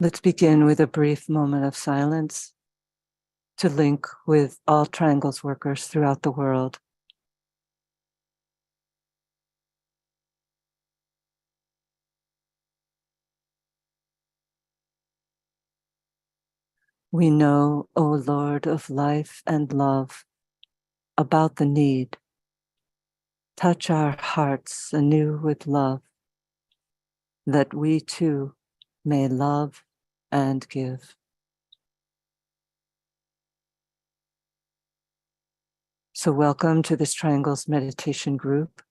Let's begin with a brief moment of silence to link with all triangles workers throughout the world. We know, O Lord of life and love, about the need. Touch our hearts anew with love, that we too may love and give. So welcome to this Triangles meditation group.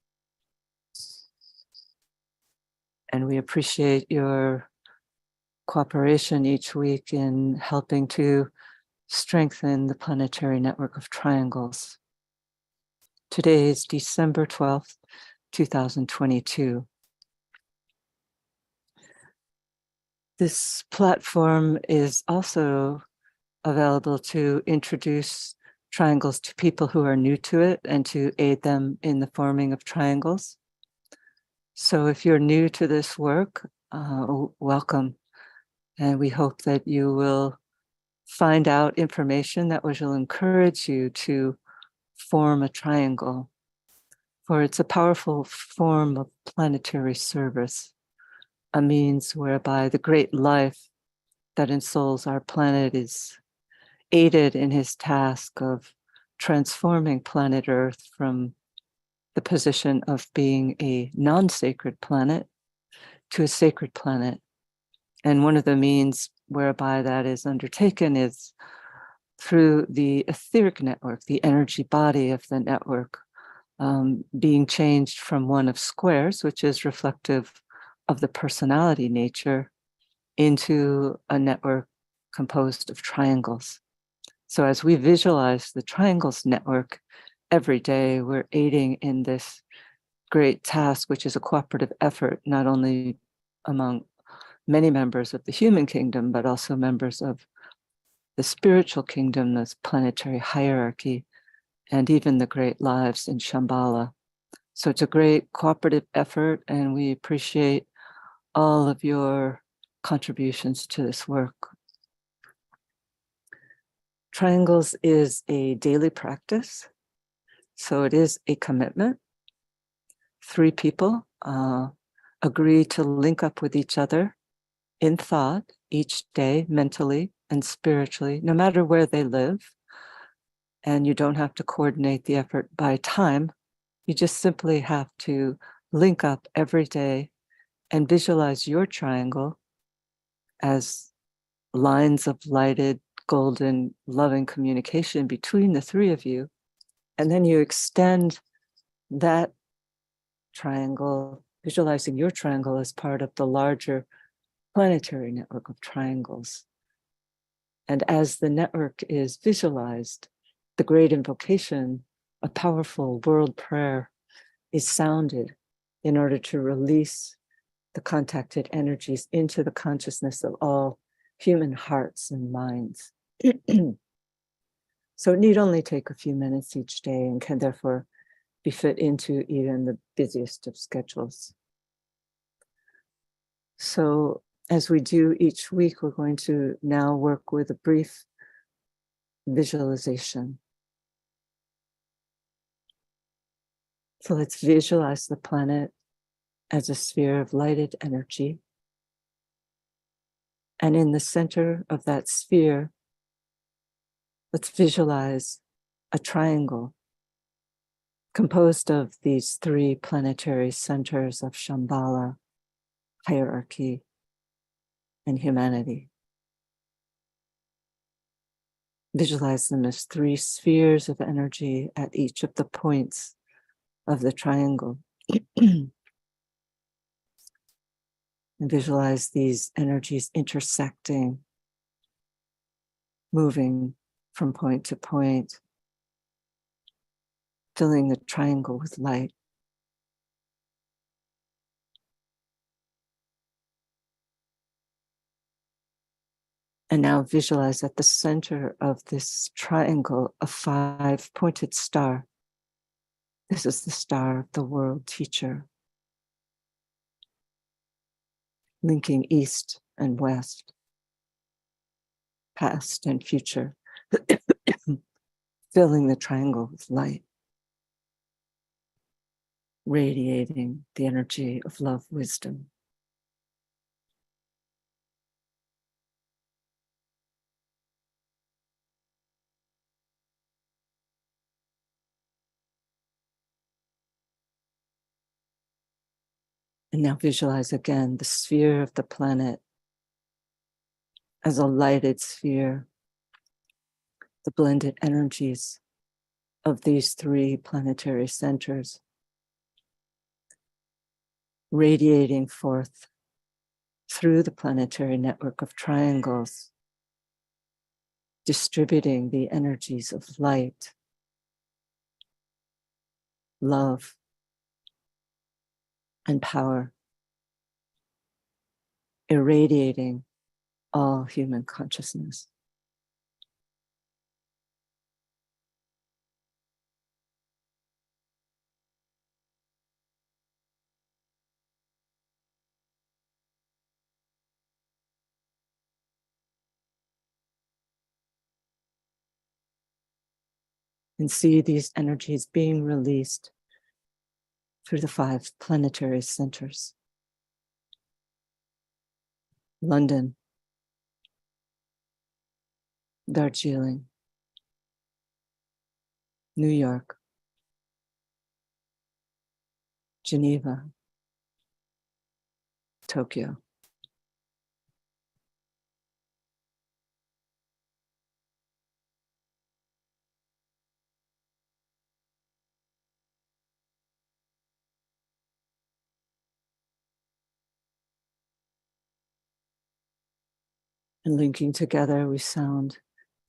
And we appreciate your cooperation each week in helping to strengthen the planetary network of triangles. Today is December 12th, 2022. This platform is also available to introduce triangles to people who are new to it and to aid them in the forming of triangles. So if you're new to this work, welcome. And we hope that you will find out information that will encourage you to form a triangle, for it's a powerful form of planetary service, a means whereby the great life that ensouls our planet is aided in his task of transforming planet Earth from the position of being a non-sacred planet to a sacred planet. And one of the means whereby that is undertaken is through the etheric network, the energy body of the network, being changed from one of squares, which is reflective of the personality nature, into a network composed of triangles. So as we visualize the triangles network every day, we're aiding in this great task, which is a cooperative effort, not only among many members of the human kingdom, but also members of the spiritual kingdom, this planetary hierarchy, and even the great lives in Shambhala. So it's a great cooperative effort, and we appreciate all of your contributions to this work. Triangles is a daily practice, so it is a commitment. 3 people agree to link up with each other in thought each day, mentally and spiritually, no matter where they live. And you don't have to coordinate the effort by time. You just simply have to link up every day and visualize your triangle as lines of lighted, golden, loving communication between the 3 of you. And then you extend that triangle, visualizing your triangle as part of the larger planetary network of triangles. And as the network is visualized, the great invocation, a powerful world prayer, is sounded in order to release the contacted energies into the consciousness of all human hearts and minds. So it need only take a few minutes each day and can therefore be fit into even the busiest of schedules. So as we do each week, we're going to now work with a brief visualization. So let's visualize the planet as a sphere of lighted energy. And in the center of that sphere, let's visualize a triangle composed of these 3 planetary centers of Shambhala, hierarchy, and humanity. Visualize them as 3 spheres of energy at each of the points of the triangle. And visualize these energies intersecting, moving from point to point, filling the triangle with light. And now visualize at the center of this triangle a 5-pointed star. This is the star of the world teacher, linking east and west. past and future, filling the triangle with light, radiating the energy of love, wisdom. And now visualize again the sphere of the planet as a lighted sphere, the blended energies of these three planetary centers, radiating forth through the planetary network of triangles, distributing the energies of light, love, and power, irradiating all human consciousness. And see these energies being released through the 5 planetary centers. London, Darjeeling, New York, Geneva, Tokyo. And linking together, we sound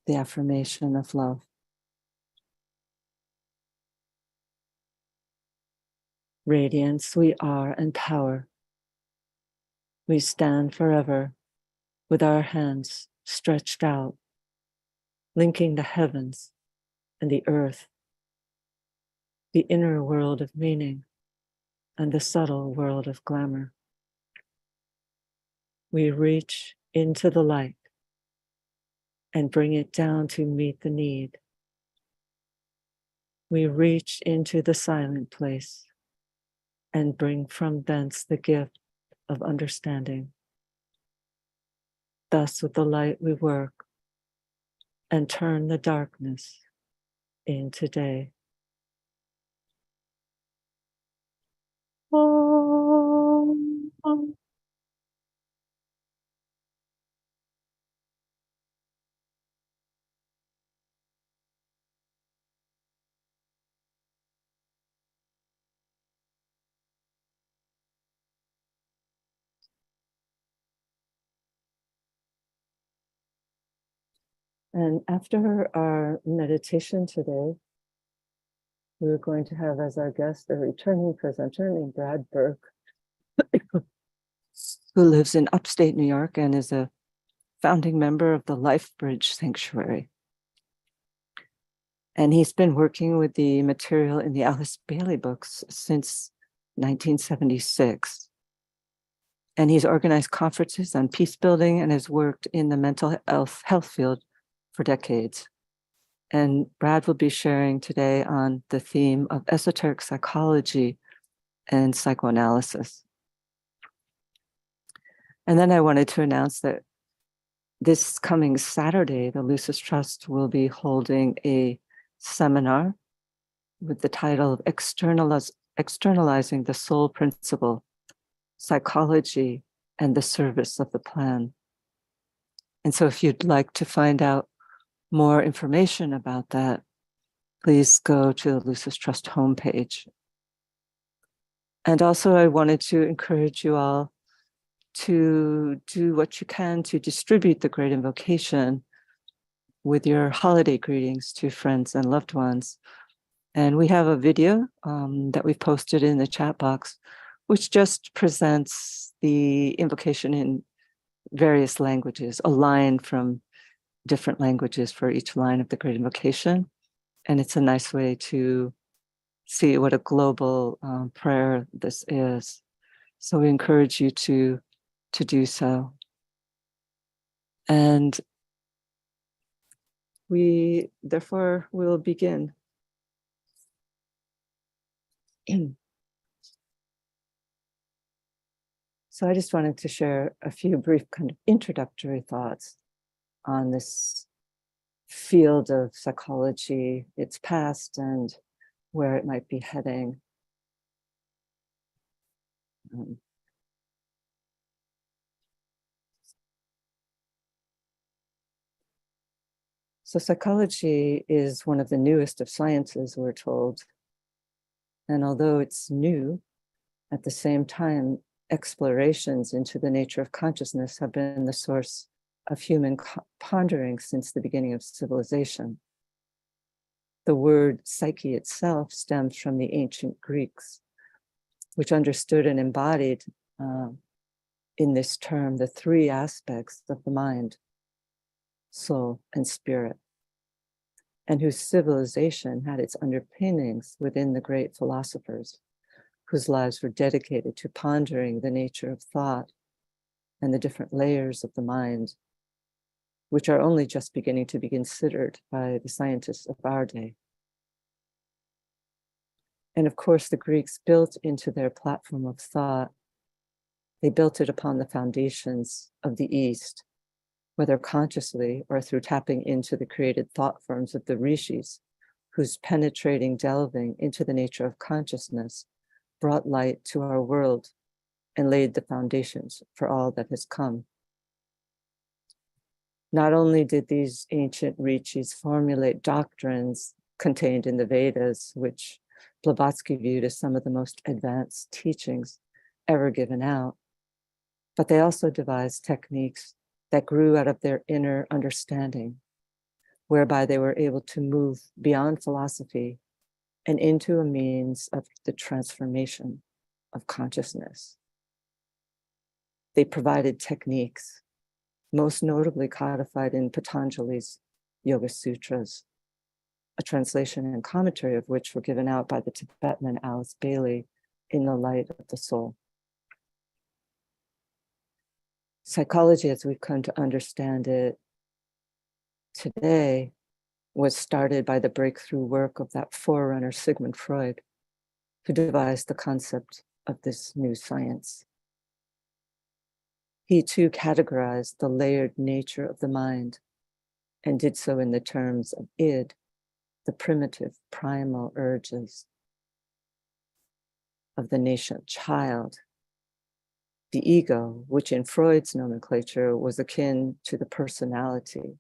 the affirmation of love. Radiance we are and power. We stand forever with our hands stretched out, linking the heavens and the earth, the inner world of meaning and the subtle world of glamour. We reach into the light and bring it down to meet the need. We reach into the silent place and bring from thence the gift of understanding. Thus with the light we work and turn the darkness into day. Om, om. And after our meditation today, we're going to have as our guest a returning presenter named Brad Burke, who lives in upstate New York and is a founding member of the Life Bridge Sanctuary. And he's been working with the material in the Alice Bailey books since 1976. And he's organized conferences on peace building and has worked in the mental health field for decades. And Brad will be sharing today on the theme of esoteric psychology and psychoanalysis. And then I wanted to announce that this coming Saturday, the Lucis Trust will be holding a seminar with the title of Externalizing the Soul Principle, Psychology and the Service of the Plan. And so if you'd like to find out more information about that, please go to the Lucis Trust homepage. And also I wanted to encourage you all to do what you can to distribute the Great Invocation with your holiday greetings to friends and loved ones. And we have a video that we've posted in the chat box, which just presents the invocation in various languages, a line from different languages for each line of the Great Invocation. And it's a nice way to see what a global prayer this is. So we encourage you to do so. And we therefore will begin. So I just wanted to share a few brief kind of introductory thoughts on this field of psychology, its past, and where it might be heading. So psychology is one of the newest of sciences, we're told. And although it's new, at the same time, explorations into the nature of consciousness have been the source of human pondering since the beginning of civilization. The word psyche itself stems from the ancient Greeks, which understood and embodied in this term the three aspects of the mind, soul, and spirit, and whose civilization had its underpinnings within the great philosophers whose lives were dedicated to pondering the nature of thought and the different layers of the mind, which are only just beginning to be considered by the scientists of our day. And of course, the Greeks built into their platform of thought, they built it upon the foundations of the East, whether consciously or through tapping into the created thought forms of the rishis, whose penetrating delving into the nature of consciousness brought light to our world and laid the foundations for all that has come. Not only did these ancient rishis formulate doctrines contained in the Vedas, which Blavatsky viewed as some of the most advanced teachings ever given out, but they also devised techniques that grew out of their inner understanding, whereby they were able to move beyond philosophy and into a means of the transformation of consciousness. They provided techniques, most notably codified in Patanjali's Yoga Sutras, a translation and commentary of which were given out by the Tibetan Alice Bailey in The Light of the Soul. Psychology, as we've come to understand it today, was started by the breakthrough work of that forerunner, Sigmund Freud, who devised the concept of this new science. He too categorized the layered nature of the mind and did so in the terms of id, the primitive primal urges of the nascent child, the ego, which in Freud's nomenclature was akin to the personality,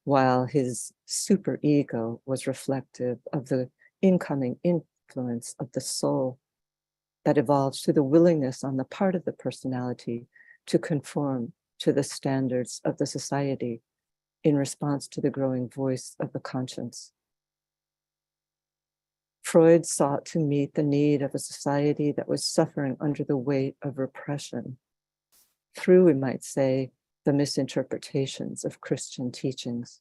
while his superego was reflective of the incoming influence of the soul that evolves through the willingness on the part of the personality to conform to the standards of the society in response to the growing voice of the conscience. Freud sought to meet the need of a society that was suffering under the weight of repression through, we might say, the misinterpretations of Christian teachings.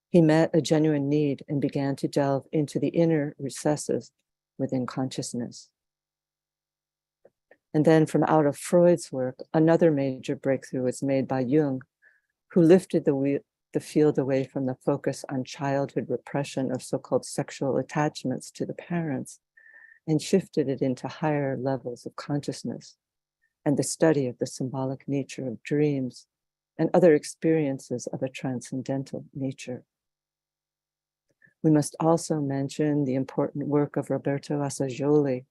He met a genuine need and began to delve into the inner recesses within consciousness. And then from out of Freud's work, another major breakthrough was made by Jung, who lifted the field away from the focus on childhood repression of so-called sexual attachments to the parents and shifted it into higher levels of consciousness and the study of the symbolic nature of dreams and other experiences of a transcendental nature. We must also mention the important work of Roberto Assagioli,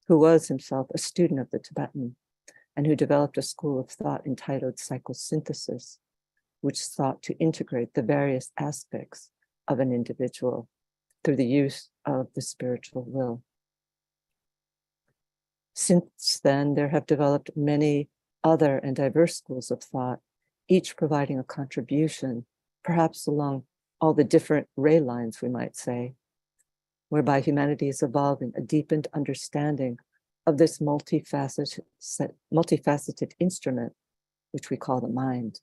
who was himself a student of the Tibetan and who developed a school of thought entitled psychosynthesis, which sought to integrate the various aspects of an individual through the use of the spiritual will. Since then, there have developed many other and diverse schools of thought, each providing a contribution, perhaps along all the different ray lines, we might say, whereby humanity is evolving a deepened understanding of this multifaceted instrument, which we call the mind.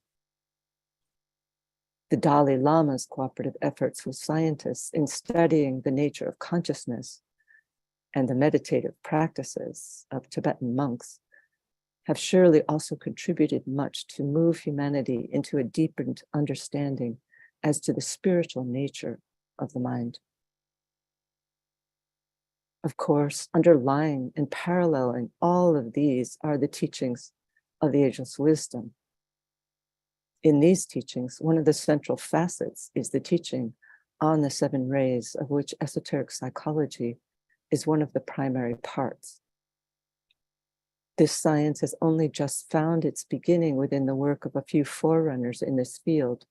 The Dalai Lama's cooperative efforts with scientists in studying the nature of consciousness and the meditative practices of Tibetan monks have surely also contributed much to move humanity into a deepened understanding as to the spiritual nature of the mind. Of course, underlying and paralleling all of these are the teachings of the ageless wisdom. In these teachings, one of the central facets is the teaching on the seven rays, of which esoteric psychology is one of the primary parts. This science has only just found its beginning within the work of a few forerunners in this field,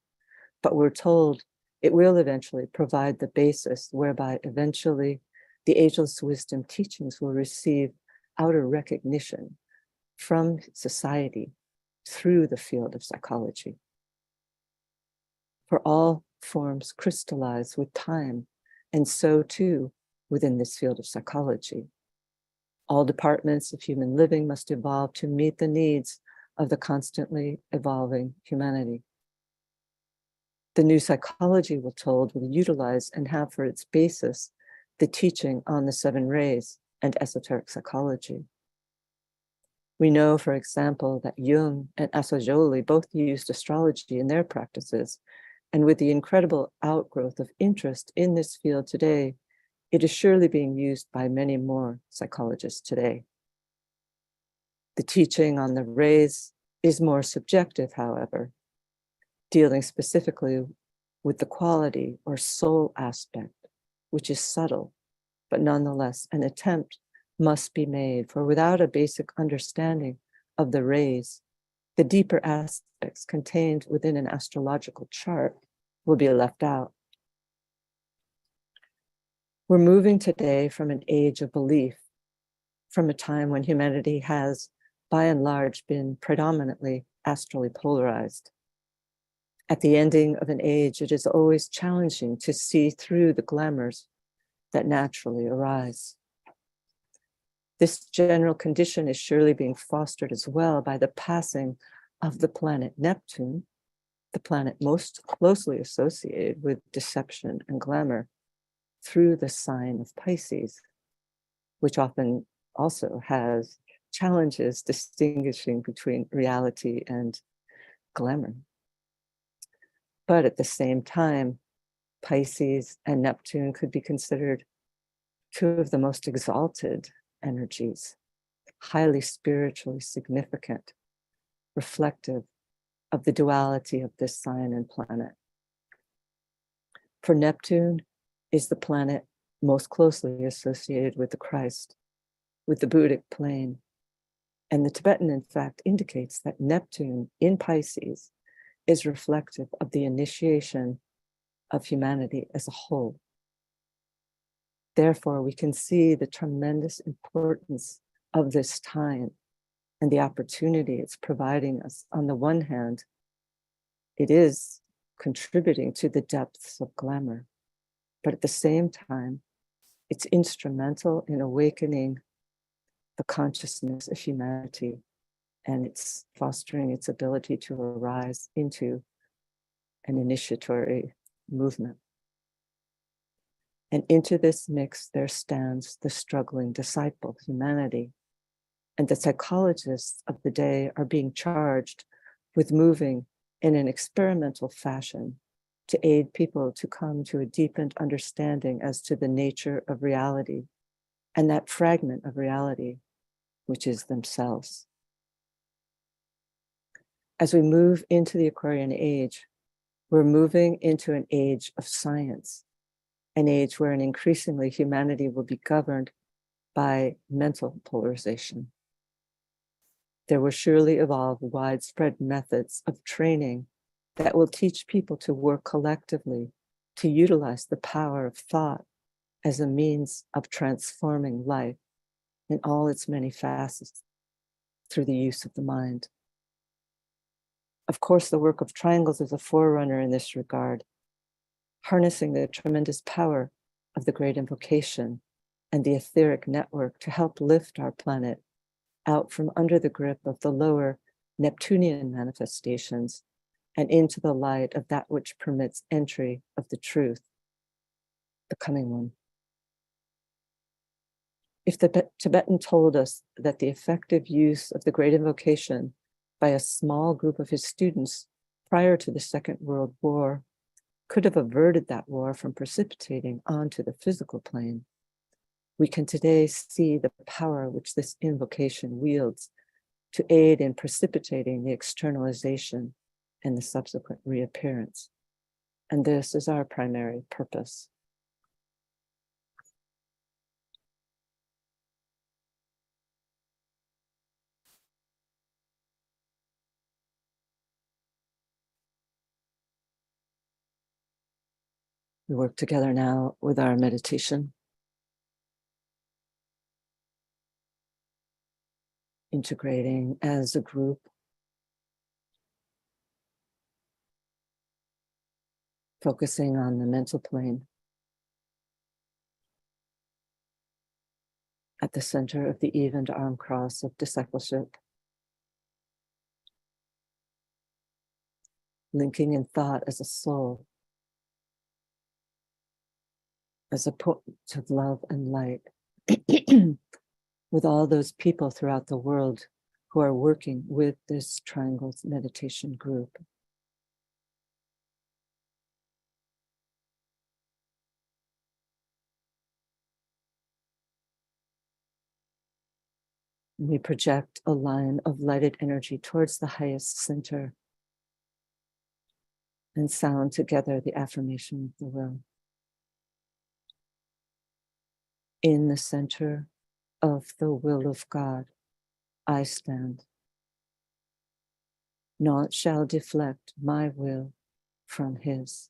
but we're told it will eventually provide the basis whereby eventually the ageless wisdom teachings will receive outer recognition from society through the field of psychology. For all forms crystallize with time, and so too within this field of psychology. All departments of human living must evolve to meet the needs of the constantly evolving humanity. The new psychology, we're told, will utilize and have for its basis the teaching on the seven rays and esoteric psychology. We know, for example, that Jung and Assagioli both used astrology in their practices, and with the incredible outgrowth of interest in this field today, it is surely being used by many more psychologists today. The teaching on the rays is more subjective, however, dealing specifically with the quality or soul aspect, which is subtle, but nonetheless an attempt must be made, for without a basic understanding of the rays, the deeper aspects contained within an astrological chart will be left out. We're moving today from an age of belief, from a time when humanity has, by and large, been predominantly astrally polarized. At the ending of an age, it is always challenging to see through the glamours that naturally arise. This general condition is surely being fostered as well by the passing of the planet Neptune, the planet most closely associated with deception and glamour, through the sign of Pisces, which often also has challenges distinguishing between reality and glamour. But at the same time, Pisces and Neptune could be considered two of the most exalted energies, highly spiritually significant, reflective of the duality of this sign and planet. For Neptune is the planet most closely associated with the Christ, with the Buddhic plane. And the Tibetan, in fact, indicates that Neptune in Pisces is reflective of the initiation of humanity as a whole. Therefore, we can see the tremendous importance of this time and the opportunity it's providing us. On the one hand, it is contributing to the depths of glamour, but at the same time, it's instrumental in awakening the consciousness of humanity, and it's fostering its ability to arise into an initiatory movement. And into this mix, there stands the struggling disciple, humanity. And the psychologists of the day are being charged with moving in an experimental fashion to aid people to come to a deepened understanding as to the nature of reality and that fragment of reality, which is themselves. As we move into the Aquarian age, we're moving into an age of science, an age where increasingly humanity will be governed by mental polarization. There will surely evolve widespread methods of training that will teach people to work collectively, to utilize the power of thought as a means of transforming life in all its many facets through the use of the mind. Of course, the work of triangles is a forerunner in this regard, harnessing the tremendous power of the great invocation and the etheric network to help lift our planet out from under the grip of the lower Neptunian manifestations and into the light of that which permits entry of the truth, the coming one. If the Tibetan told us that the effective use of the Great Invocation by a small group of his students prior to the Second World War could have averted that war from precipitating onto the physical plane, we can today see the power which this invocation wields to aid in precipitating the externalization and the subsequent reappearance. And this is our primary purpose. We work together now with our meditation, integrating as a group, focusing on the mental plane at the center of the evened arm cross of discipleship, linking in thought as a soul, as a point of love and light with all those people throughout the world who are working with this Triangles meditation group. We project a line of lighted energy towards the highest center and sound together the affirmation of the will. In the center of the will of God, I stand. Naught shall deflect my will from his.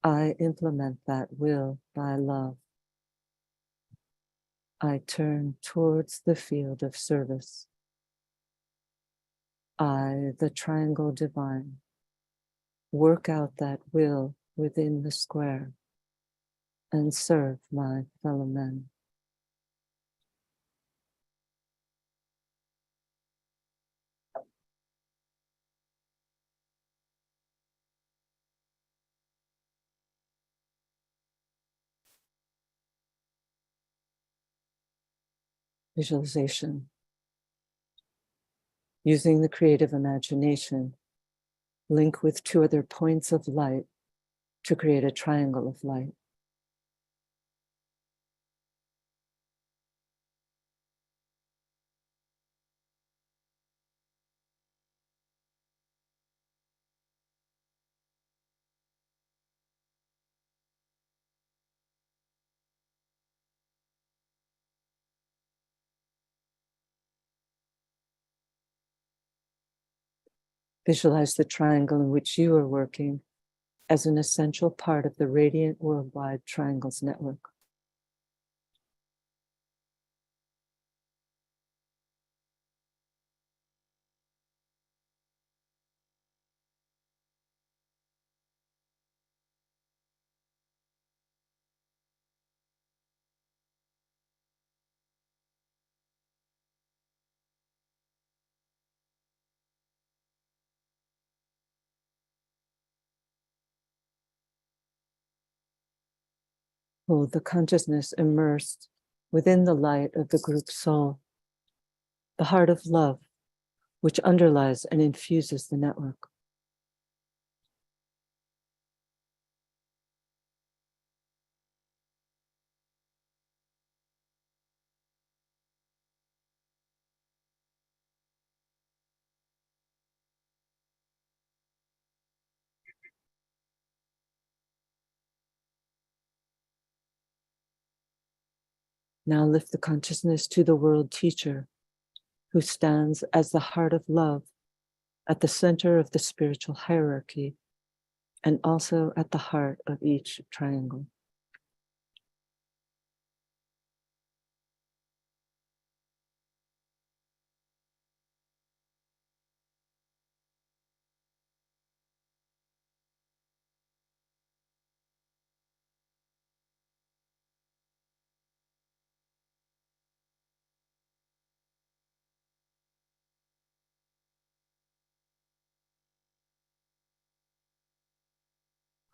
I implement that will by love. I turn towards the field of service. I, the triangle divine, work out that will within the square and serve my fellow men. Visualization. Using the creative imagination, link with two other points of light to create a triangle of light. Visualize the triangle in which you are working as an essential part of the radiant worldwide triangles network. Hold the consciousness immersed within the light of the group soul, the heart of love, which underlies and infuses the network. Now lift the consciousness to the world teacher, who stands as the heart of love at the center of the spiritual hierarchy and also at the heart of each triangle.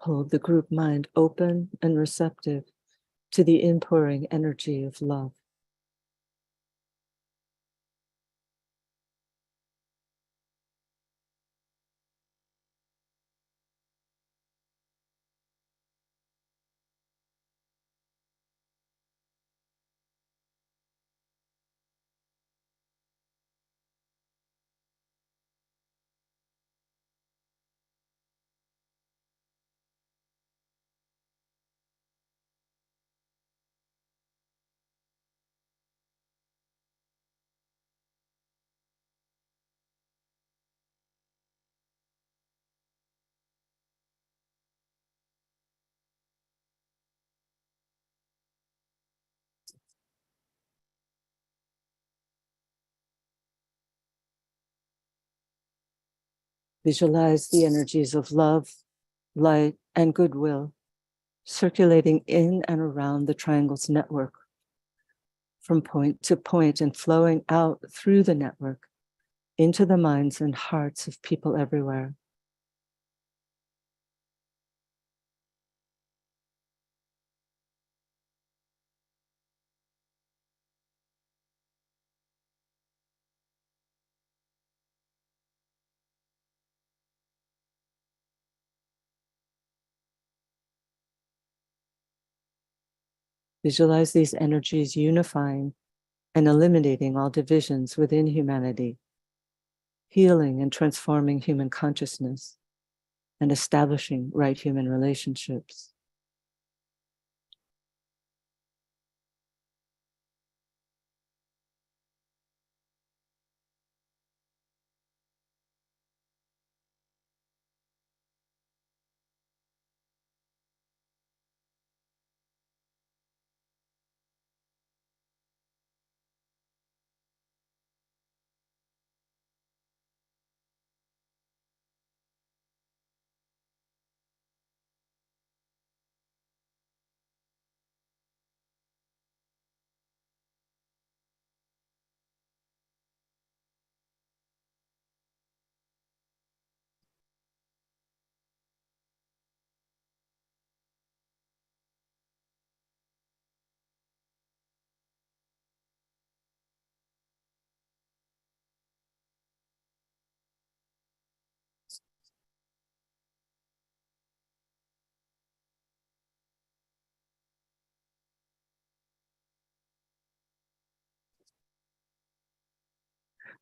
Hold the group mind open and receptive to the inpouring energy of love. Visualize the energies of love, light, and goodwill circulating in and around the triangle's network, from point to point and flowing out through the network into the minds and hearts of people everywhere. Visualize these energies unifying and eliminating all divisions within humanity, healing and transforming human consciousness, and establishing right human relationships.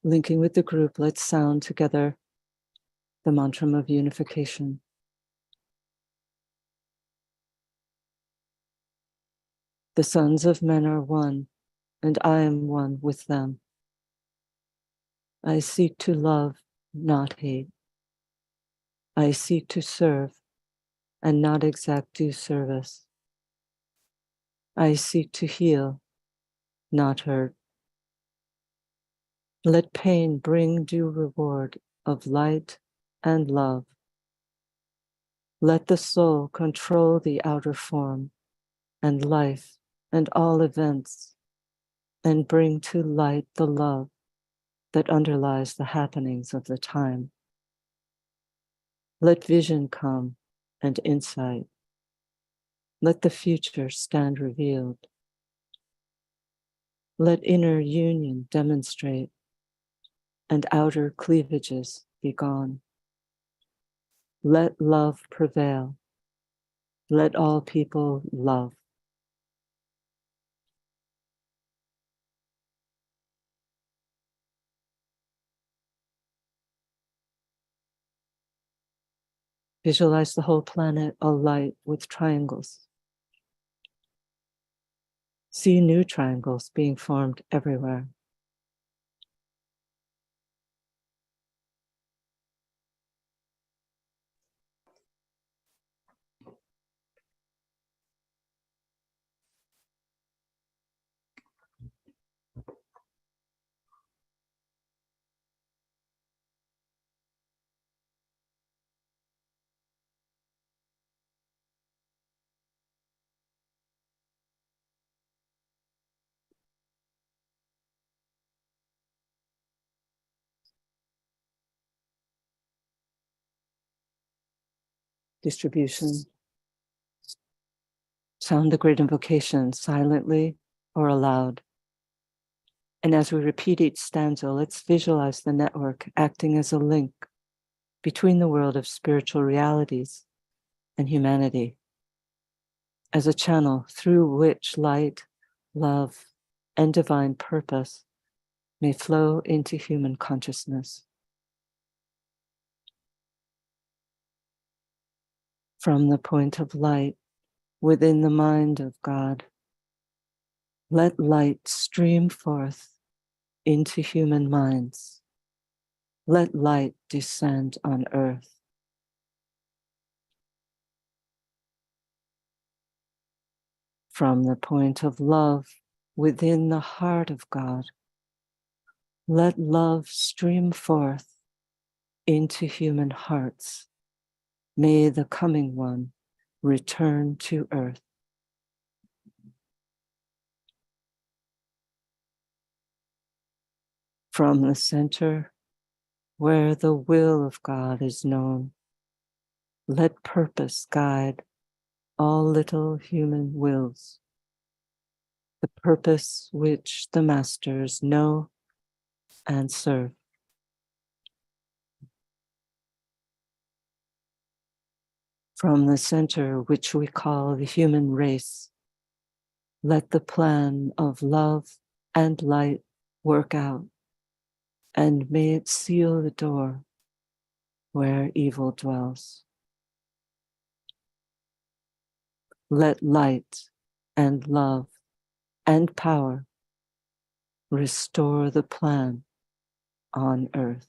Linking with the group, let's sound together the mantra of unification. The sons of men are one, and I am one with them. I seek to love, not hate. I seek to serve and not exact due service. I seek to heal, not hurt. Let pain bring due reward of light and love. Let the soul control the outer form and life and all events, and bring to light the love that underlies the happenings of the time. Let vision come and insight. Let the future stand revealed. Let inner union demonstrate and outer cleavages be gone. Let love prevail. Let all people love. Visualize the whole planet alight with triangles. See new triangles being formed everywhere. Distribution. Sound the great invocation silently or aloud. And as we repeat each stanza, let's visualize the network acting as a link between the world of spiritual realities and humanity, as a channel through which light, love, and divine purpose may flow into human consciousness. From the point of light within the mind of God, let light stream forth into human minds. Let light descend on earth. From the point of love within the heart of God, let love stream forth into human hearts. May the coming one return to earth. From the center where the will of God is known, let purpose guide all little human wills, the purpose which the masters know and serve. From the center which we call the human race, let the plan of love and light work out, and may it seal the door where evil dwells. Let light and love and power restore the plan on earth.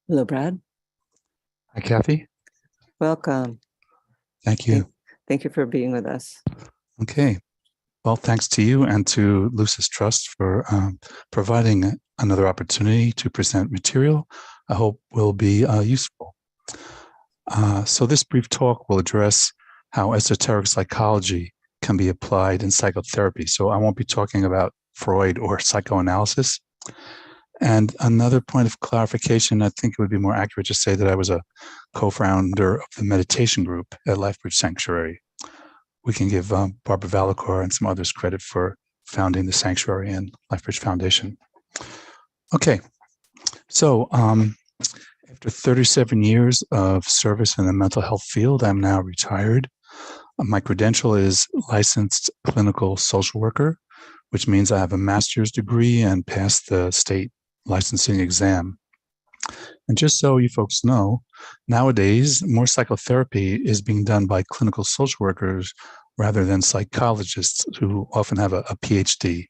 Hello, Brad. Hi, Kathy. Welcome. Thank you. Thank you for being with us. Okay. Well, thanks to you and to Lucis Trust for providing another opportunity to present material I hope will be useful. So this brief talk will address how esoteric psychology can be applied in psychotherapy. So I won't be talking about Freud or psychoanalysis. And another point of clarification, I think it would be more accurate to say that I was a co-founder of the meditation group at Lifebridge Sanctuary. We can give Barbara Valacor and some others credit for founding the Sanctuary and Lifebridge Foundation. Okay, so after 37 years of service in the mental health field, I'm now retired. My credential is licensed clinical social worker, which means I have a master's degree and passed the state licensing exam. And just so you folks know, nowadays, more psychotherapy is being done by clinical social workers rather than psychologists who often have a PhD.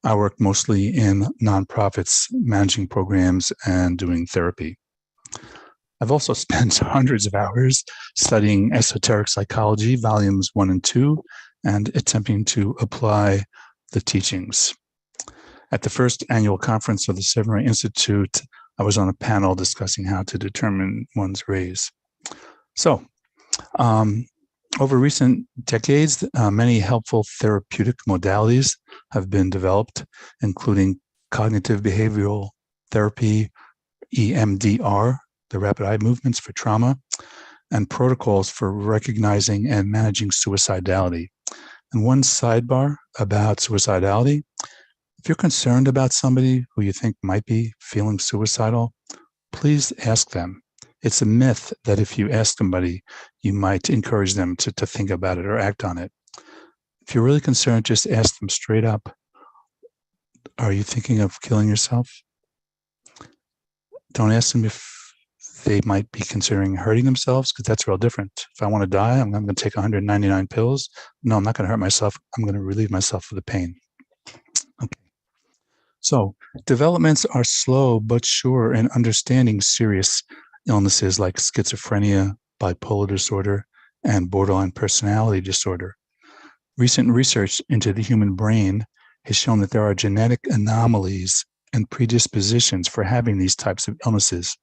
I work mostly in nonprofits, managing programs and doing therapy. I've also spent hundreds of hours studying esoteric psychology, volumes 1 and 2, and attempting to apply the teachings. At the first annual conference of the Seven Ray Institute, I was on a panel discussing how to determine one's rays. So, over recent decades, many helpful therapeutic modalities have been developed, including cognitive behavioral therapy, EMDR, the rapid eye movements for trauma, and protocols for recognizing and managing suicidality. And one sidebar about suicidality: if you're concerned about somebody who you think might be feeling suicidal, please ask them. It's a myth that if you ask somebody, you might encourage them to think about it or act on it. If you're really concerned, just ask them straight up, Are you thinking of killing yourself? Don't ask them if they might be considering hurting themselves, because that's real different. If I want to die, I'm going to take 199 pills. No, I'm not going to hurt myself. I'm going to relieve myself of the pain. Okay. So developments are slow but sure in understanding serious illnesses like schizophrenia, bipolar disorder, and borderline personality disorder. Recent research into the human brain has shown that there are genetic anomalies and predispositions for having these types of illnesses,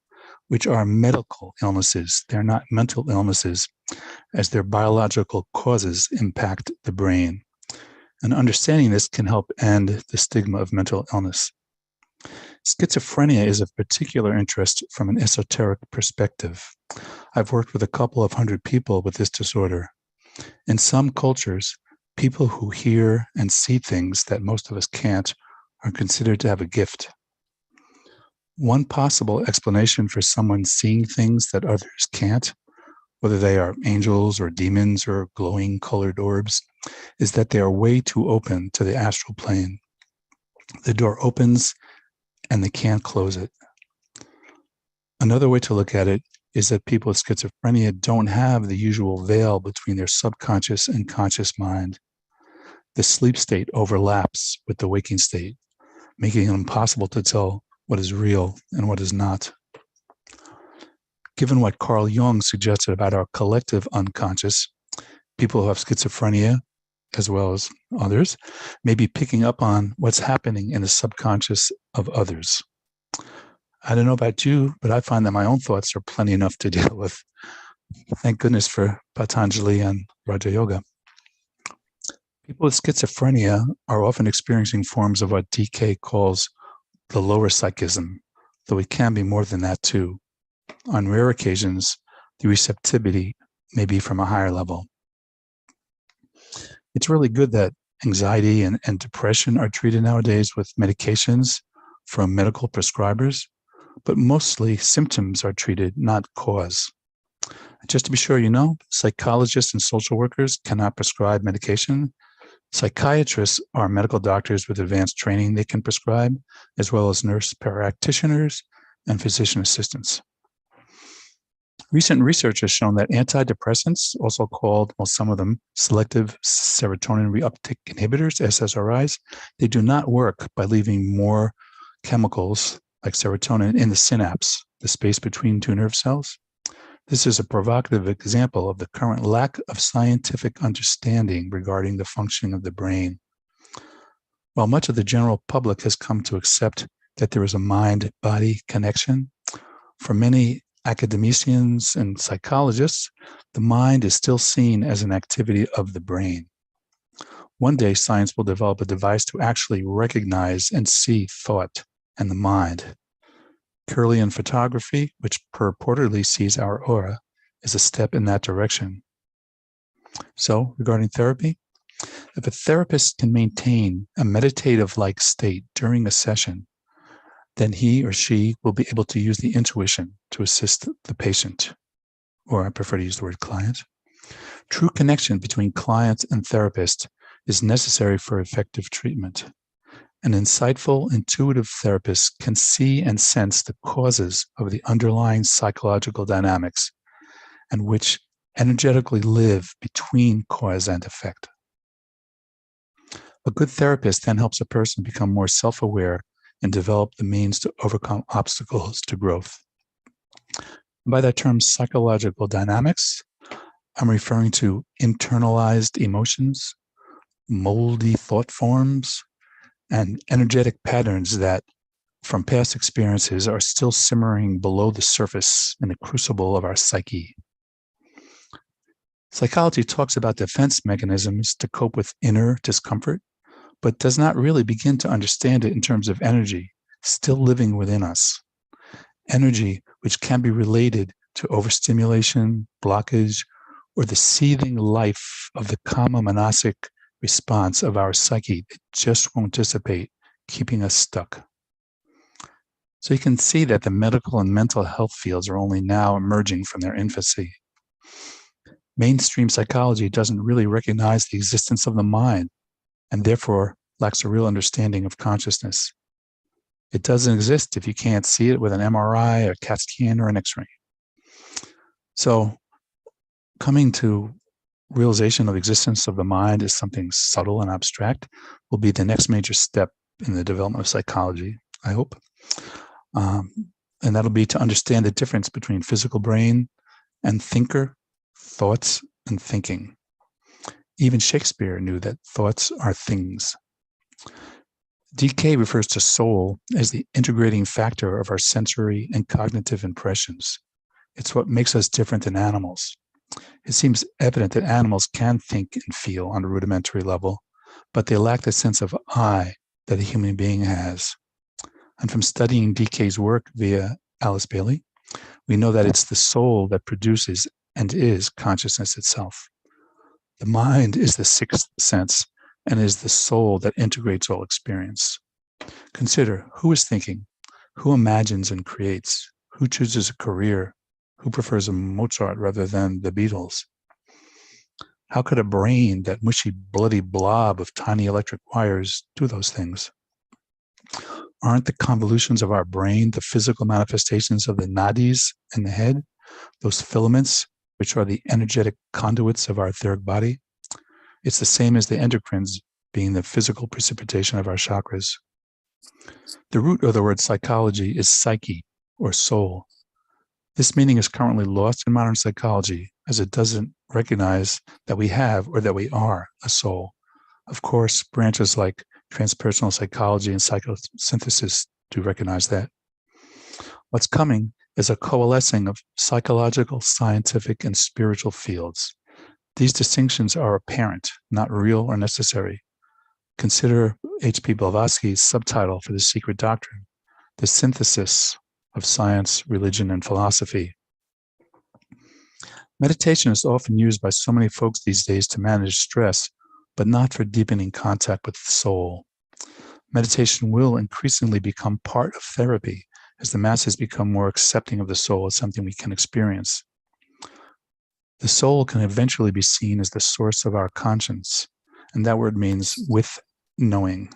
which are medical illnesses. They're not mental illnesses, as their biological causes impact the brain. And understanding this can help end the stigma of mental illness. Schizophrenia is of particular interest from an esoteric perspective. I've worked with a couple of hundred people with this disorder. In some cultures, people who hear and see things that most of us can't are considered to have a gift. One possible explanation for someone seeing things that others can't, whether they are angels or demons or glowing colored orbs, is that they are way too open to the astral plane. The door opens and they can't close it. Another way to look at it is that people with schizophrenia don't have the usual veil between their subconscious and conscious mind. The sleep state overlaps with the waking state, making it impossible to tell what is real and what is not. Given what Carl Jung suggested about our collective unconscious, people who have schizophrenia, as well as others, may be picking up on what's happening in the subconscious of others. I don't know about you, but I find that my own thoughts are plenty enough to deal with. Thank goodness for Patanjali and Raja Yoga. People with schizophrenia are often experiencing forms of what DK calls the lower psychism, though it can be more than that too. On rare occasions, the receptivity may be from a higher level. It's really good that anxiety and depression are treated nowadays with medications from medical prescribers, but mostly symptoms are treated, not cause. Just to be sure you know, psychologists and social workers cannot prescribe medication. Psychiatrists are medical doctors with advanced training they can prescribe, as well as nurse practitioners and physician assistants. Recent research has shown that antidepressants, also called, well, some of them selective serotonin reuptake inhibitors, SSRIs, they do not work by leaving more chemicals like serotonin in the synapse, the space between two nerve cells. This is a provocative example of the current lack of scientific understanding regarding the functioning of the brain. While much of the general public has come to accept that there is a mind-body connection, for many academicians and psychologists, the mind is still seen as an activity of the brain. One day, science will develop a device to actually recognize and see thought and the mind. Kirlian photography, which purportedly sees our aura, is a step in that direction. So, regarding therapy, if a therapist can maintain a meditative-like state during a session, then he or she will be able to use the intuition to assist the patient, or I prefer to use the word client. True connection between client and therapist is necessary for effective treatment. An insightful, intuitive therapist can see and sense the causes of the underlying psychological dynamics and which energetically live between cause and effect. A good therapist then helps a person become more self-aware and develop the means to overcome obstacles to growth. By that term, psychological dynamics, I'm referring to internalized emotions, moldy thought forms, and energetic patterns that, from past experiences, are still simmering below the surface in the crucible of our psyche. Psychology talks about defense mechanisms to cope with inner discomfort, but does not really begin to understand it in terms of energy still living within us. Energy which can be related to overstimulation, blockage, or the seething life of the kama manasic response of our psyche that just won't dissipate, keeping us stuck. So you can see that the medical and mental health fields are only now emerging from their infancy. Mainstream psychology doesn't really recognize the existence of the mind, and therefore lacks a real understanding of consciousness. It doesn't exist if you can't see it with an MRI, a CAT scan, or an X-ray. So coming to realization of existence of the mind as something subtle and abstract will be the next major step in the development of psychology, I hope. And that'll be to understand the difference between physical brain and thinker, thoughts, and thinking. Even Shakespeare knew that thoughts are things. DK refers to soul as the integrating factor of our sensory and cognitive impressions. It's what makes us different than animals. It seems evident that animals can think and feel on a rudimentary level, but they lack the sense of I that a human being has. And from studying DK's work via Alice Bailey, we know that it's the soul that produces and is consciousness itself. The mind is the sixth sense and is the soul that integrates all experience. Consider who is thinking, who imagines and creates, who chooses a career, who prefers a Mozart rather than the Beatles. How could a brain, that mushy, bloody blob of tiny electric wires, do those things? Aren't the convolutions of our brain the physical manifestations of the nadis in the head, those filaments which are the energetic conduits of our etheric body? It's the same as the endocrines being the physical precipitation of our chakras. The root of the word psychology is psyche, or soul. This meaning is currently lost in modern psychology, as it doesn't recognize that we have or that we are a soul. Of course, branches like transpersonal psychology and psychosynthesis do recognize that. What's coming is a coalescing of psychological, scientific, and spiritual fields. These distinctions are apparent, not real or necessary. Consider H.P. Blavatsky's subtitle for The Secret Doctrine, The Synthesis of Science, Religion, and Philosophy. Meditation is often used by so many folks these days to manage stress, but not for deepening contact with the soul. Meditation will increasingly become part of therapy as the masses become more accepting of the soul as something we can experience. The soul can eventually be seen as the source of our conscience, and that word means with knowing,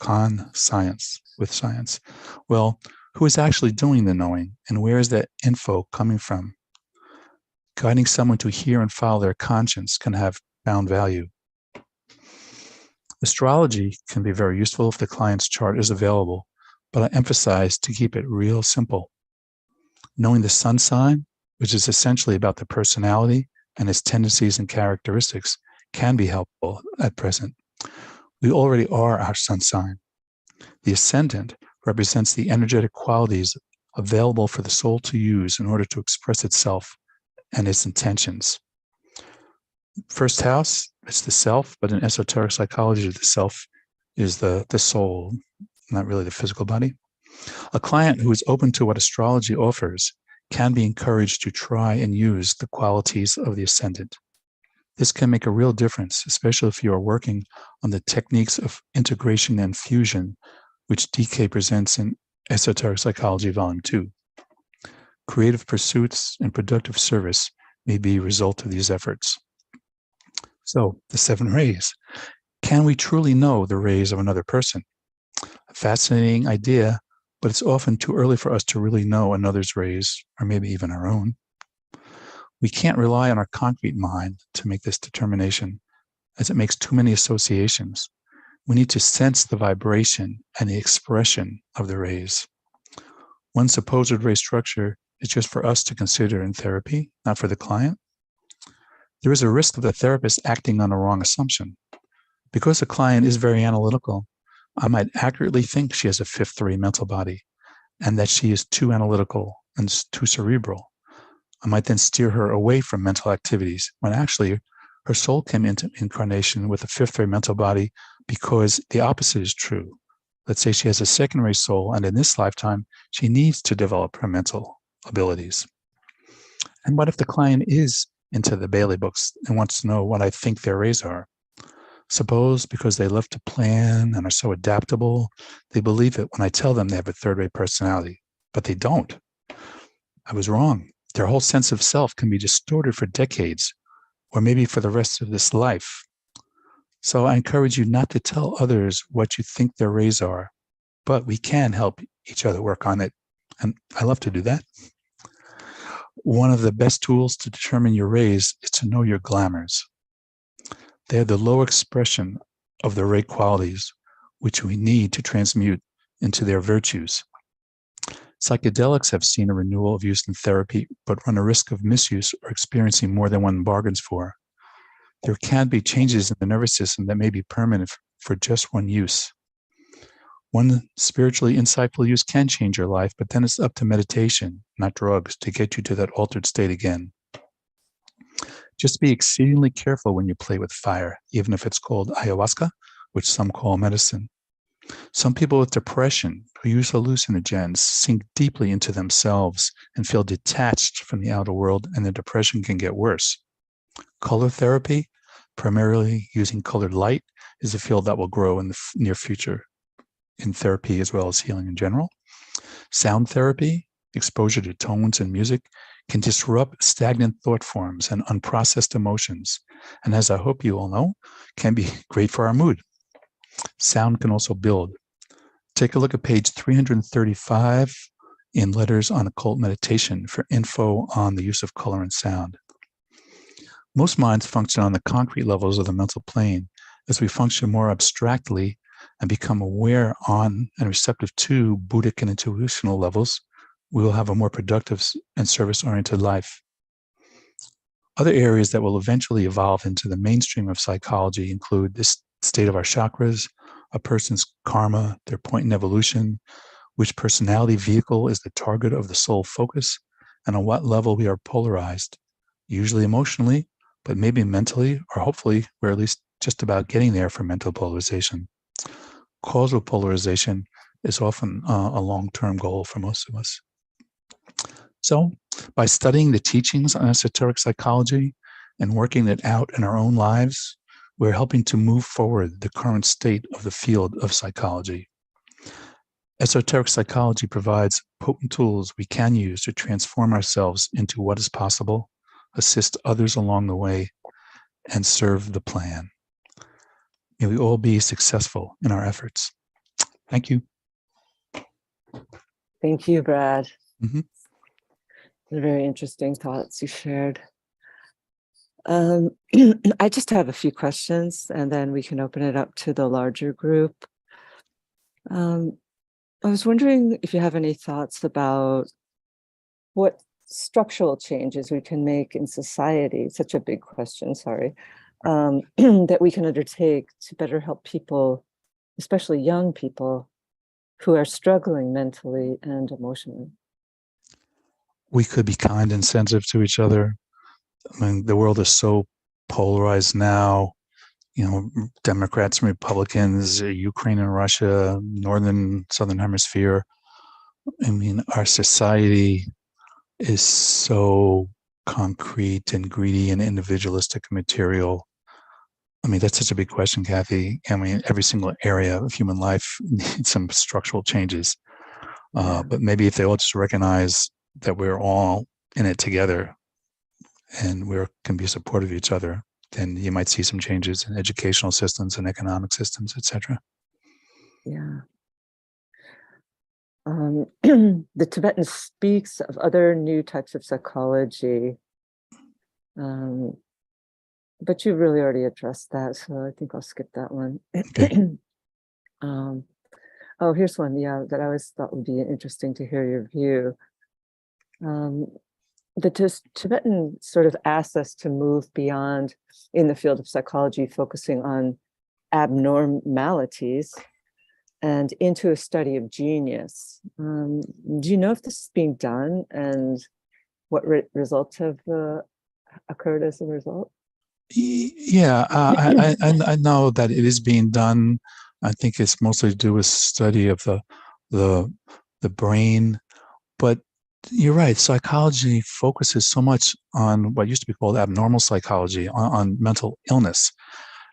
con-science, with science. Well, who is actually doing the knowing, and where is that info coming from? Guiding someone to hear and follow their conscience can have profound value. Astrology can be very useful if the client's chart is available, but I emphasize to keep it real simple. Knowing the sun sign, which is essentially about the personality and its tendencies and characteristics, can be helpful at present. We already are our sun sign. The ascendant represents the energetic qualities available for the soul to use in order to express itself and its intentions. First house, it's the self, but in esoteric psychology, the self is the soul, not really the physical body. A client who is open to what astrology offers can be encouraged to try and use the qualities of the ascendant. This can make a real difference, especially if you are working on the techniques of integration and fusion, which DK presents in Esoteric Psychology, Volume 2. Creative pursuits and productive service may be a result of these efforts. So, the 7 rays. Can we truly know the rays of another person? A fascinating idea, but it's often too early for us to really know another's rays, or maybe even our own. We can't rely on our concrete mind to make this determination, as it makes too many associations. We need to sense the vibration and the expression of the rays. One supposed ray structure is just for us to consider in therapy, not for the client. There is a risk of the therapist acting on a wrong assumption. Because the client is very analytical, I might accurately think she has a 5th ray mental body and that she is too analytical and too cerebral. I might then steer her away from mental activities when actually her soul came into incarnation with a 5th ray mental body because the opposite is true. Let's say she has a 2nd ray soul, and in this lifetime, she needs to develop her mental abilities. And what if the client is into the Bailey books and wants to know what I think their rays are? Suppose because they love to plan and are so adaptable, they believe it when I tell them they have a 3rd ray personality, but they don't. I was wrong. Their whole sense of self can be distorted for decades, or maybe for the rest of this life. So I encourage you not to tell others what you think their rays are, but we can help each other work on it. And I love to do that. One of the best tools to determine your rays is to know your glamours. They are the low expression of the ray qualities, which we need to transmute into their virtues. Psychedelics have seen a renewal of use in therapy, but run a risk of misuse or experiencing more than one bargains for. There can be changes in the nervous system that may be permanent for just one use. One spiritually insightful use can change your life, but then it's up to meditation, not drugs, to get you to that altered state again. Just be exceedingly careful when you play with fire, even if it's called ayahuasca, which some call medicine. Some people with depression who use hallucinogens sink deeply into themselves and feel detached from the outer world, and the depression can get worse. Color therapy, primarily using colored light, is a field that will grow in the near future in therapy as well as healing in general. Sound therapy, exposure to tones and music, can disrupt stagnant thought forms and unprocessed emotions, and as I hope you all know, can be great for our mood. Sound can also build. Take a look at page 335 in Letters on Occult Meditation for info on the use of color and sound. Most minds function on the concrete levels of the mental plane. As we function more abstractly and become aware on and receptive to Buddhic and intuitional levels, we will have a more productive and service-oriented life. Other areas that will eventually evolve into the mainstream of psychology include this state of our chakras, a person's karma, their point in evolution, which personality vehicle is the target of the soul focus, and on what level we are polarized, usually emotionally, but maybe mentally, or hopefully we're at least just about getting there for mental polarization. Causal polarization is often a long-term goal for most of us. So, by studying the teachings on esoteric psychology and working it out in our own lives, we're helping to move forward the current state of the field of psychology. Esoteric psychology provides potent tools we can use to transform ourselves into what is possible, assist others along the way, and serve the plan. May we all be successful in our efforts. Thank you. Thank you, Brad. Mm-hmm. Very interesting thoughts you shared. I just have a few questions, and then we can open it up to the larger group. I was wondering if you have any thoughts about what structural changes we can make in society, such a big question, sorry, that we can undertake to better help people, especially young people, who are struggling mentally and emotionally. We could be kind and sensitive to each other. I mean, the world is so polarized now. You know, Democrats and Republicans, Ukraine and Russia, northern, southern hemisphere. I mean, our society is so concrete and greedy and individualistic and material. I mean, that's such a big question, Kathy. I mean, every single area of human life needs some structural changes. But maybe if they all just recognize that we're all in it together and we can be supportive of each other, then you might see some changes in educational systems and economic systems, et cetera. Yeah. The Tibetan speaks of other new types of psychology, but you really already addressed that, so I think I'll skip that one. Okay. Oh, here's one, that I always thought would be interesting to hear your view. The Tibetan sort of asks us to move beyond, in the field of psychology, focusing on abnormalities and into a study of genius. Do you know if this is being done and what results have occurred as a result? Yeah, I know that it is being done. I think it's mostly to do with study of the brain, but you're right. Psychology focuses so much on what used to be called abnormal psychology, on mental illness,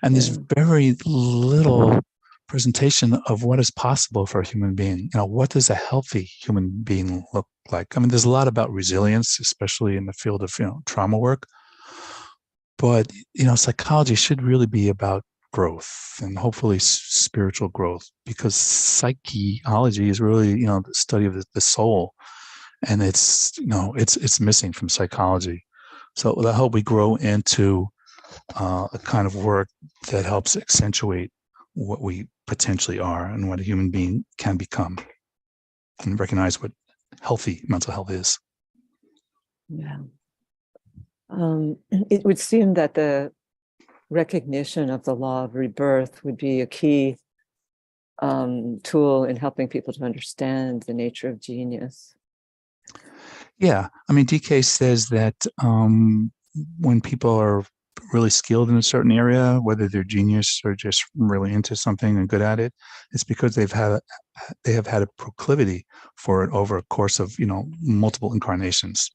and there's very little presentation of what is possible for a human being. You know, what does a healthy human being look like? I mean, there's a lot about resilience, especially in the field of trauma work. But, psychology should really be about growth and hopefully spiritual growth, because psychology is really, the study of the soul, and it's missing from psychology. So I hope we grow into a kind of work that helps accentuate what we potentially are and what a human being can become, and recognize what healthy mental health is. Yeah. It would seem that the recognition of the law of rebirth would be a key tool in helping people to understand the nature of genius. Yeah, I mean, DK says that when people are really skilled in a certain area, whether they're genius or just really into something and good at it, it's because they have had a proclivity for it over a course of multiple incarnations.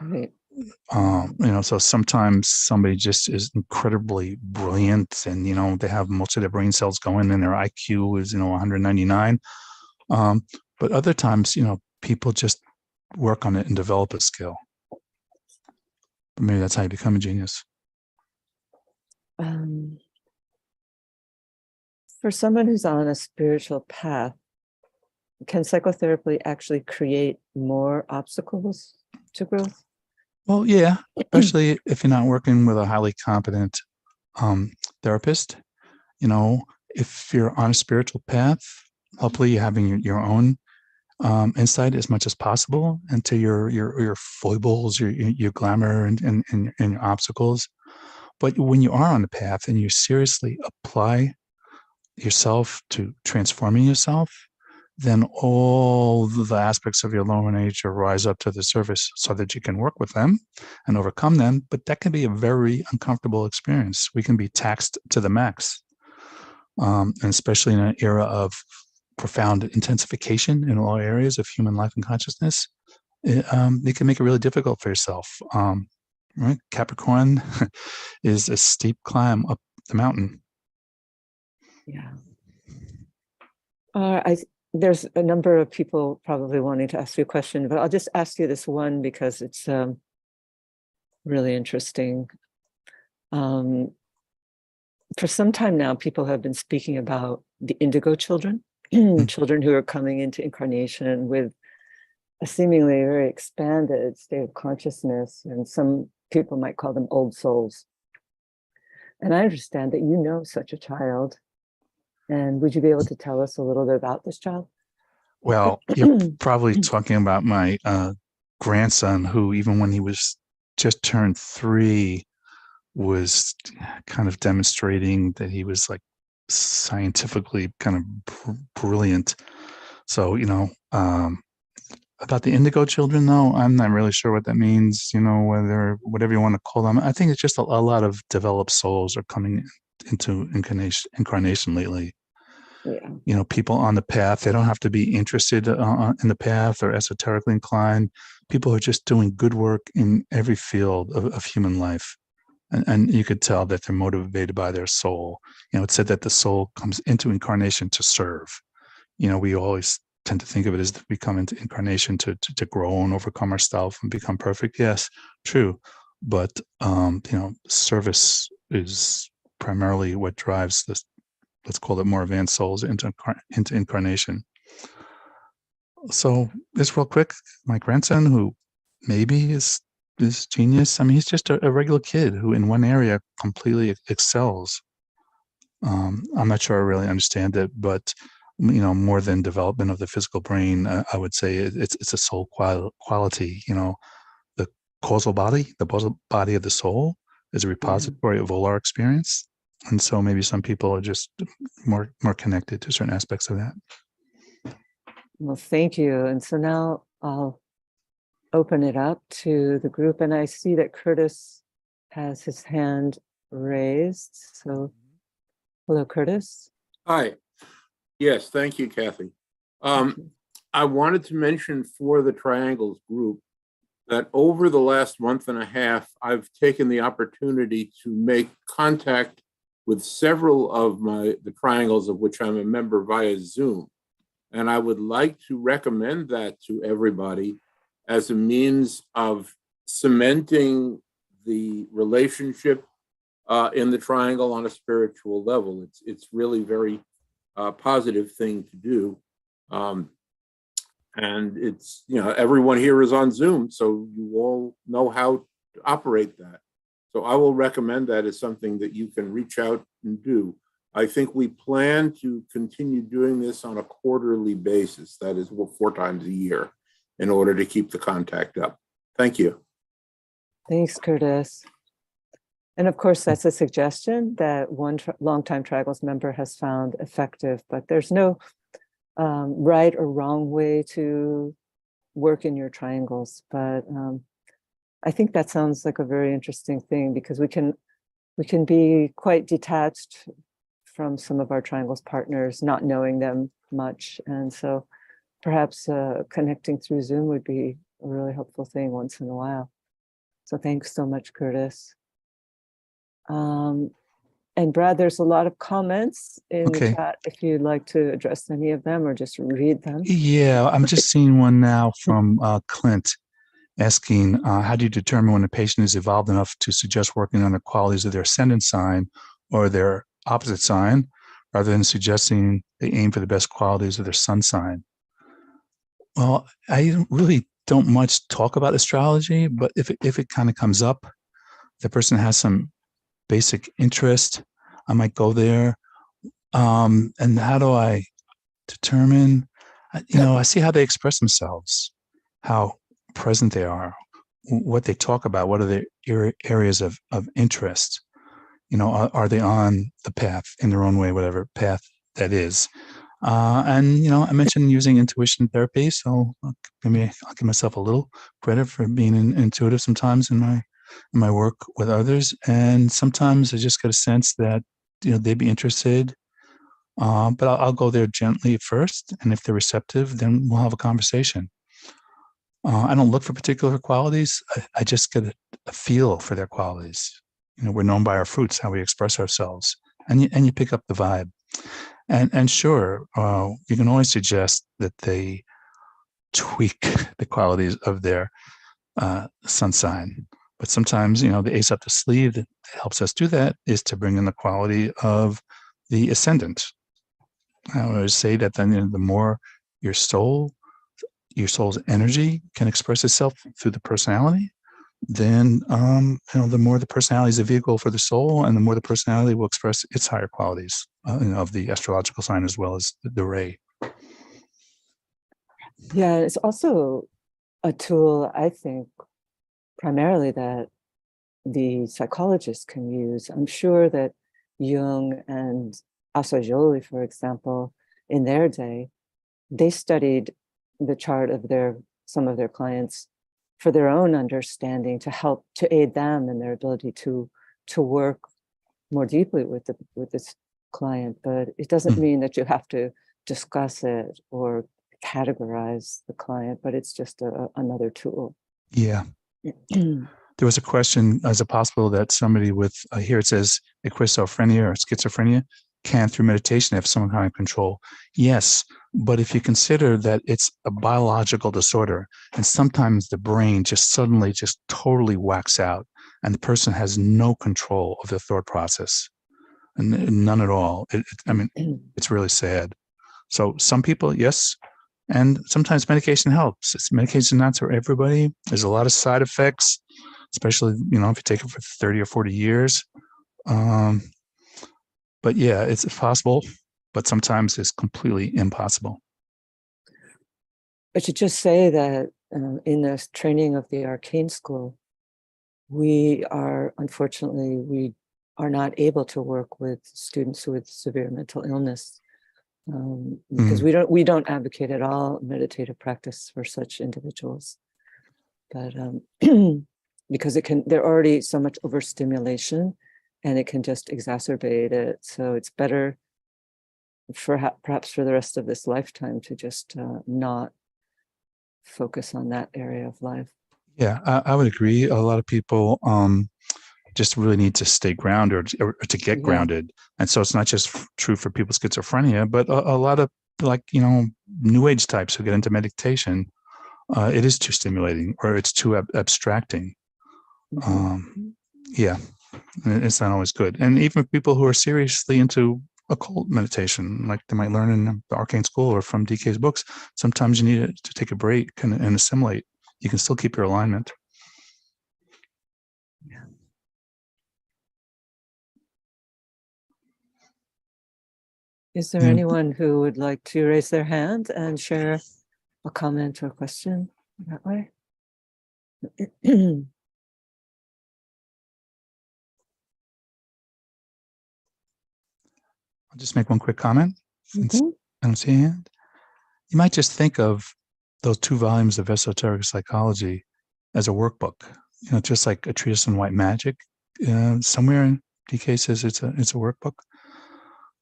Right. So sometimes somebody just is incredibly brilliant, and they have most of their brain cells going, and their IQ is 199. But other times, people just work on it and develop a skill. But maybe that's how you become a genius. For someone who's on a spiritual path, can psychotherapy actually create more obstacles to growth? Well, yeah, especially if you're not working with a highly competent therapist. If you're on a spiritual path, hopefully you're having your own insight as much as possible into your foibles, your glamour, and your obstacles. But when you are on the path and you seriously apply yourself to transforming yourself, then all the aspects of your lower nature rise up to the surface so that you can work with them and overcome them. But that can be a very uncomfortable experience. We can be taxed to the max, and especially in an era of profound intensification in all areas of human life and consciousness. It can make it really difficult for yourself. Right? Capricorn is a steep climb up the mountain. Yeah. There's a number of people probably wanting to ask you a question, but I'll just ask you this one because it's really interesting. For some time now, people have been speaking about the indigo children, children who are coming into incarnation with a seemingly very expanded state of consciousness, and some people might call them old souls. And I understand that you know such a child. And would you be able to tell us a little bit about this child? Well, you're probably talking about my grandson, who, even when he was just turned 3, was kind of demonstrating that he was like scientifically kind of brilliant. So, about the indigo children, though, I'm not really sure what that means, whatever you want to call them. I think it's just a lot of developed souls are coming into incarnation lately. Yeah. People on the path, they don't have to be interested in the path or esoterically inclined. People are just doing good work in every field of human life. And you could tell that they're motivated by their soul. It's said that the soul comes into incarnation to serve. We always tend to think of it as we come into incarnation to grow and overcome ourselves and become perfect. Yes, true. But, service is primarily what drives this, let's call it, more advanced souls into incarnation. So just real quick, my grandson, who maybe is genius. I mean, he's just a regular kid who in one area completely excels. I'm not sure I really understand it, but more than development of the physical brain, I would say it's a soul quality. The causal body, of the soul, is a repository of all our experience, and so maybe some people are just more connected to certain aspects of that. Well, thank you. And so now I'll open it up to the group, and I see that Curtis has his hand raised. So, hello, Curtis. Hi. Yes, thank you, Kathy. I wanted to mention for the Triangles group that over the last month and a half, I've taken the opportunity to make contact with several of the Triangles, of which I'm a member, via Zoom. And I would like to recommend that to everybody as a means of cementing the relationship in the triangle on a spiritual level. It's really very positive thing to do. And it's, everyone here is on Zoom, so you all know how to operate that. So I will recommend that as something that you can reach out and do. I think we plan to continue doing this on a quarterly basis. That is 4 times a year in order to keep the contact up. Thank you. Thanks, Curtis. And of course, that's a suggestion that one longtime Triangles member has found effective, but there's no right or wrong way to work in your triangles. But I think that sounds like a very interesting thing, because we can be quite detached from some of our triangles partners, not knowing them much. And so perhaps connecting through Zoom would be a really helpful thing once in a while. So thanks so much, Curtis. And Brad, there's a lot of comments in the chat if you'd like to address any of them or just read them. Yeah, I'm just seeing one now from Clint asking, how do you determine when a patient is evolved enough to suggest working on the qualities of their ascendant sign or their opposite sign, rather than suggesting they aim for the best qualities of their sun sign? Well, I really don't much talk about astrology, but if it kind of comes up, the person has some basic interest, I might go there. And how do I determine? I see how they express themselves, how present they are, what they talk about, what are their areas of interest. Are they on the path in their own way, whatever path that is? And I mentioned using intuition therapy, so maybe I'll give myself a little credit for being intuitive sometimes in my work with others. And sometimes I just get a sense that they'd be interested, but I'll go there gently first, and if they're receptive, then we'll have a conversation. I don't look for particular qualities. I just get a feel for their qualities. We're known by our fruits, how we express ourselves, and you pick up the vibe. And sure, you can always suggest that they tweak the qualities of their sun sign. But sometimes, the ace up the sleeve that helps us do that is to bring in the quality of the ascendant. I always say that then the more your soul's energy can express itself through the personality, then the more the personality is a vehicle for the soul, and the more the personality will express its higher qualities of the astrological sign as well as the ray. Yeah, it's also a tool, I think, primarily that the psychologists can use. I'm sure that Jung and Assagioli, for example, in their day, they studied the chart of some of their clients for their own understanding, to aid them in their ability to work more deeply with this client. But it doesn't mean that you have to discuss it or categorize the client, but it's just another tool. Yeah. There was a question, is it possible that somebody with, here it says, schizophrenia or schizophrenia can, through meditation, have some kind of control? Yes, but if you consider that it's a biological disorder, and sometimes the brain just suddenly just totally whacks out, and the person has no control of their thought process, and none at all. It's really sad. So some people, yes, and sometimes medication helps. Medication not for everybody. There's a lot of side effects, especially, if you take it for 30 or 40 years. But yeah, it's possible, but sometimes it's completely impossible. I should just say that in this training of the Arcane School, we are not able to work with students with severe mental illness, because we don't advocate at all meditative practice for such individuals. But because they're already so much overstimulation, and it can just exacerbate it. So it's better perhaps for the rest of this lifetime to just not focus on that area of life. Yeah, I would agree. A lot of people just really need to stay grounded or to get grounded. And so it's not just true for people with schizophrenia, but a lot of new age types who get into meditation, it is too stimulating or it's too abstracting. Yeah. And it's not always good. And even people who are seriously into occult meditation, like they might learn in the arcane school or from DK's books, sometimes you need to take a break and assimilate. You can still keep your alignment. Is there And- anyone who would like to raise their hand and share a comment or question that way? I'll just make one quick comment since Mhm. I don't see a hand. You might just think of those 2 volumes of esoteric psychology as a workbook, just like a treatise on white magic. Somewhere in DK says it's a workbook.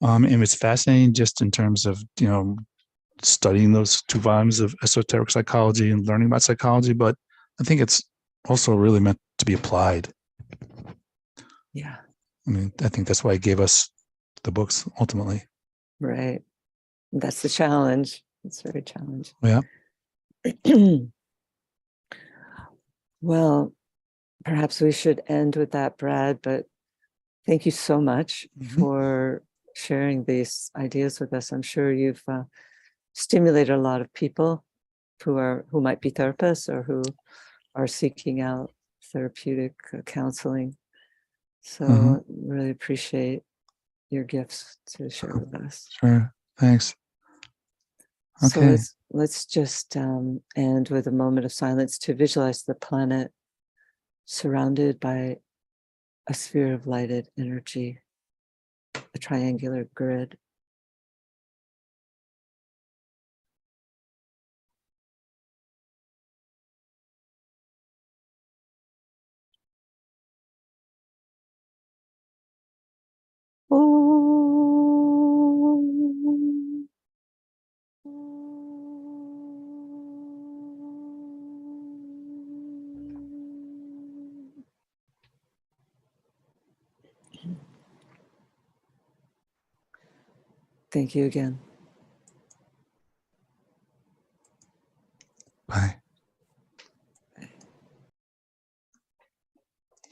And it's fascinating just in terms of, studying those 2 volumes of esoteric psychology and learning about psychology, but I think it's also really meant to be applied. Yeah, I mean, I think that's why he gave us the books ultimately. right. That's the challenge. It's very challenging. Yeah. Well, perhaps we should end with that, Brad, but thank you so much for sharing these ideas with us. I'm sure you've stimulated a lot of people who might be therapists or who are seeking out therapeutic counseling. So really appreciate your gifts to share with us. Sure. Thanks. So Okay. let's just end with a moment of silence to visualize the planet surrounded by a sphere of lighted energy, a triangular grid. Om. Thank you again. Bye.